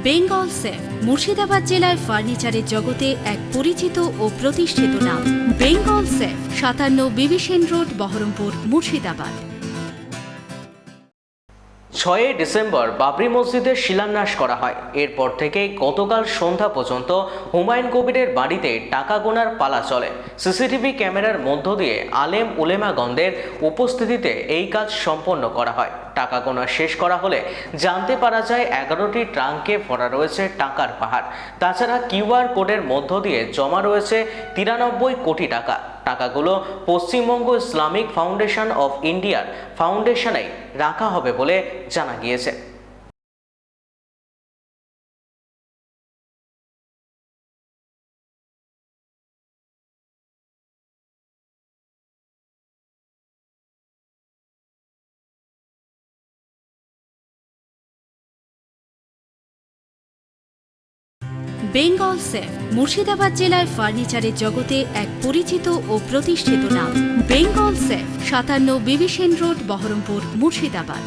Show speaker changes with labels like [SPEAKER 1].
[SPEAKER 1] Bengal safe Murshidabad জেলায় ফার্নিচারের জগতে এক পরিচিত ও প্রতিষ্ঠিত নাম। বেঙ্গল সেফ 57 বিবি সেন রোড, বহরমপুর, মুর্শিদাবাদ।
[SPEAKER 2] 6 ডিসেম্বর বাবরি মসজিদের শিলান্যাস করা হয়। এরপর থেকে গতকাল সন্ধ্যা পর্যন্ত হুমায়ুন কবিরের বাড়িতে টাকা গোনার পালা চলে। সিসিটিভি ক্যামেরার মধ্য দিয়ে আলেম উলেমাগণদের উপস্থিতিতে এই কাজ সম্পন্ন করা হয়। টাকা গোনা শেষ করা হলে জানতে পারা যায় 11টি ট্রাঙ্কে ভরা রয়েছে টাকার পাহাড়। তাছাড়া কিউআর কোডের মধ্য দিয়ে জমা রয়েছে 93 কোটি টাকা। টাকাগুলো পশ্চিমবঙ্গ ইসলামিক ফাউন্ডেশন অফ ইন্ডিয়ার ফাউন্ডেশনে রাখা হবে বলে জানা গিয়েছে।
[SPEAKER 1] বেঙ্গল সেফ মুর্শিদাবাদ জেলায় ফার্নিচারের জগতে এক পরিচিত ও প্রতিষ্ঠিত নাম। বেঙ্গল সেফ 57 বিবি সেন রোড, বহরমপুর, মুর্শিদাবাদ।